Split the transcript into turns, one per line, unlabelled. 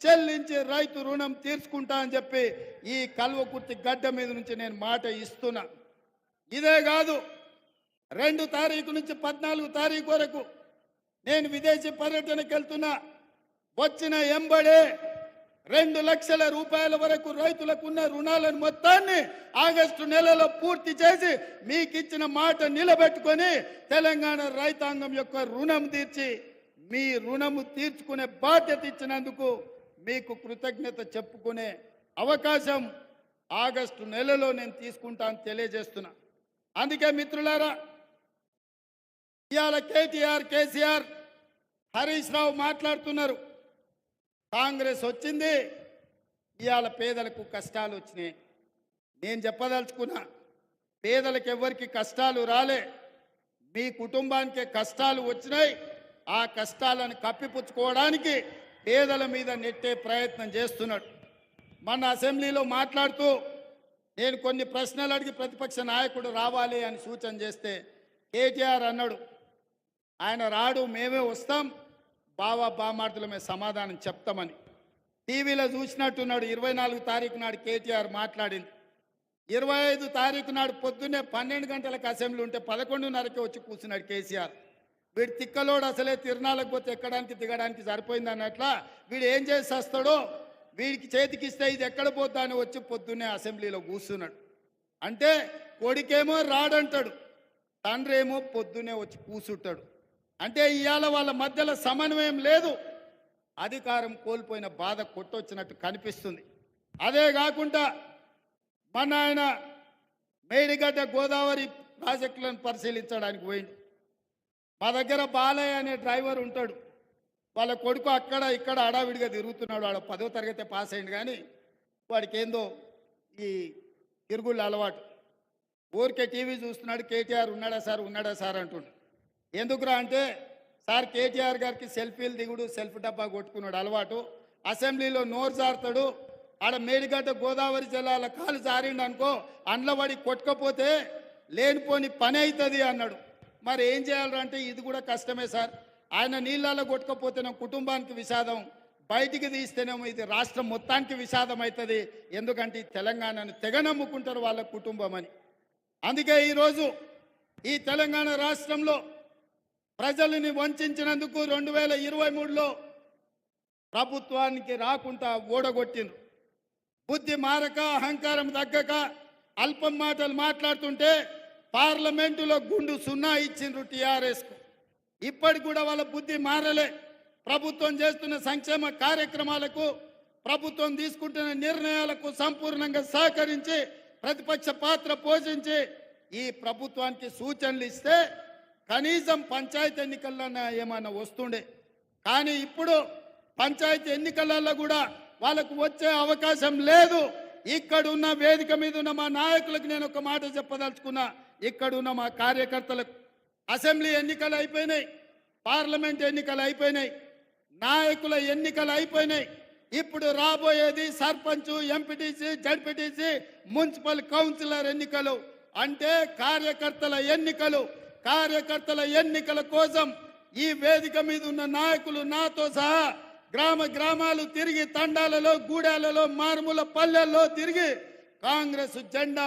చెల్లించి రైతు రుణం తీర్చుకుంటా అని చెప్పి ఈ కల్వకుర్తి గడ్డ మీద నుంచి నేను మాట ఇస్తున్నా. ఇదే కాదు, 2 తారీఖు నుంచి 14 తారీఖు వరకు నేను విదేశీ పర్యటనకు వెళ్తున్నా. వచ్చిన ఎంబడే 2 లక్షల రూపాయల వరకు రైతులకు ఉన్న రుణాలను మొత్తాన్ని ఆగస్టు నెలలో పూర్తి చేసి మీకు ఇచ్చిన మాట నిలబెట్టుకొని తెలంగాణ రైతాంగం యొక్క రుణం తీర్చి మీ రుణము తీర్చుకునే బాధ్యత ఇచ్చినందుకు మీకు కృతజ్ఞత చెప్పుకునే అవకాశం ఆగస్టు నెలలో నేను తీసుకుంటాను తెలియజేస్తున్నా. అందుకే మిత్రులారా, ఇవాళ కేటీఆర్, కేసీఆర్, హరీష్ రావు మాట్లాడుతున్నారు. కాంగ్రెస్ వచ్చింది, ఇవాళ పేదలకు కష్టాలు వచ్చినాయి. నేను చెప్పదలుచుకున్నా, పేదలకు ఎవరికి కష్టాలు రాలే, మీ కుటుంబానికే కష్టాలు వచ్చినాయి. ఆ కష్టాలను కప్పిపుచ్చుకోవడానికి పేదల మీద నెట్టే ప్రయత్నం చేస్తున్నాడు. మన అసెంబ్లీలో మాట్లాడుతూ నేను కొన్ని ప్రశ్నలు అడిగి ప్రతిపక్ష నాయకుడు రావాలి అని సూచన చేస్తే కేటీఆర్ అన్నాడు, ఆయన రాడు, మేమే వస్తాం, బావా బామార్దులమే సమాధానం చెప్తామని. టీవీలో చూసినట్టున్నాడు. 24 తారీఖు నాడు కేటీఆర్ మాట్లాడింది. 25 తారీఖు నాడు పొద్దున్నే 12 గంటలకు అసెంబ్లీ ఉంటే 11:30కి వచ్చి కూర్చున్నాడు కేసీఆర్. వీడు తిక్కలోడు, అసలే తిరణాలకు పోతే ఎక్కడానికి దిగడానికి సరిపోయింది అన్నట్లా వీడు ఏం చేసి వస్తాడో, వీడికి చేతికిస్తే ఇది ఎక్కడ పోతా అని వచ్చి పొద్దున్నే అసెంబ్లీలో కూర్చున్నాడు. అంటే కొడుకేమో రాడంటాడు, తండ్రి ఏమో పొద్దున్నే వచ్చి కూర్చుంటాడు. అంటే ఇవాళ వాళ్ళ మధ్యలో సమన్వయం లేదు. అధికారం కోల్పోయిన బాధ కొట్టొచ్చినట్టు కనిపిస్తుంది. అదే కాకుండా మన ఆయన మేడిగడ్డ గోదావరి ప్రాజెక్టులను పరిశీలించడానికి పోయిండు. మా దగ్గర బాలయ్య అనే డ్రైవర్ ఉంటాడు. వాళ్ళ కొడుకు అక్కడ ఇక్కడ అడావిడిగా తిరుగుతున్నాడు. వాడు 10వ తరగతి పాస్ అయింది, కానీ వాడికి ఏందో ఈ తిరుగుళ్ళు అలవాటు. ఊరికే టీవీ చూస్తున్నాడు. కేటీఆర్ ఉన్నాడా సార్ అంటుండు. ఎందుకురా అంటే, సార్ కేటీఆర్ గారికి సెల్ఫీలు దిగుడు, సెల్ఫ్ డబ్బా కొట్టుకున్నాడు అలవాటు. అసెంబ్లీలో నోరు జారుతాడు. ఆడ మేడిగడ్డ గోదావరి జిల్లాల కాలు జారిండు అనుకో, అండ్లబడి కొట్టుకపోతే లేనిపోని పని అవుతుంది అన్నాడు. మరి ఏం చేయాలంటే ఇది కూడా కష్టమే సార్. ఆయన నీళ్ళలో కొట్టుకపోతేనేమో కుటుంబానికి విషాదం, బయటికి తీస్తేనేమో ఇది రాష్ట్రం మొత్తానికి విషాదం అవుతుంది. ఎందుకంటే ఈ తెలంగాణను తెగ నమ్ముకుంటారు వాళ్ళ కుటుంబం అని. అందుకే ఈరోజు ఈ తెలంగాణ రాష్ట్రంలో ప్రజలని వంచినందుకు 2023లో ప్రభుత్వానికి రాకుండా ఓడగొట్టిండ్రు. బుద్ధి మారక, అహంకారం తగ్గక అల్పం మాటలు మాట్లాడుతుంటే పార్లమెంటులో గుండు 0 ఇచ్చిండ్రు టీఆర్ఎస్కు. ఇప్పటికి కూడా వాళ్ళ బుద్ధి మారలే. ప్రభుత్వం చేస్తున్న సంక్షేమ కార్యక్రమాలకు, ప్రభుత్వం తీసుకుంటున్న నిర్ణయాలకు సంపూర్ణంగా సహకరించి ప్రతిపక్ష పాత్ర పోషించి ఈ ప్రభుత్వానికి సూచనలు ఇస్తే కనీసం పంచాయతీ ఎన్నికల్లో ఏమన్నా వస్తుండే. కానీ ఇప్పుడు పంచాయతీ ఎన్నికలలో కూడా వాళ్ళకు వచ్చే అవకాశం లేదు. ఇక్కడున్న వేదిక మీద ఉన్న మా నాయకులకు నేను ఒక మాట చెప్పదలుచుకున్నా. ఇక్కడున్న మా కార్యకర్తలకు అసెంబ్లీ ఎన్నికలు అయిపోయినాయి, పార్లమెంట్ ఎన్నికలు అయిపోయినాయి, నాయకుల ఎన్నికలు అయిపోయినాయి. ఇప్పుడు రాబోయేది sarpanch, MPTC, ZPTC, municipal councillor ఎన్నికలు. అంటే కార్యకర్తల ఎన్నికలు. కార్యకర్తల ఎన్నికల కోసం ఈ వేదిక మీద ఉన్న నాయకులు నాతో సహా గ్రామాలు తిరిగి, తండాలలో, గూడాలలో, మారుమూల పల్లెల్లో తిరిగి కాంగ్రెస్ జెండా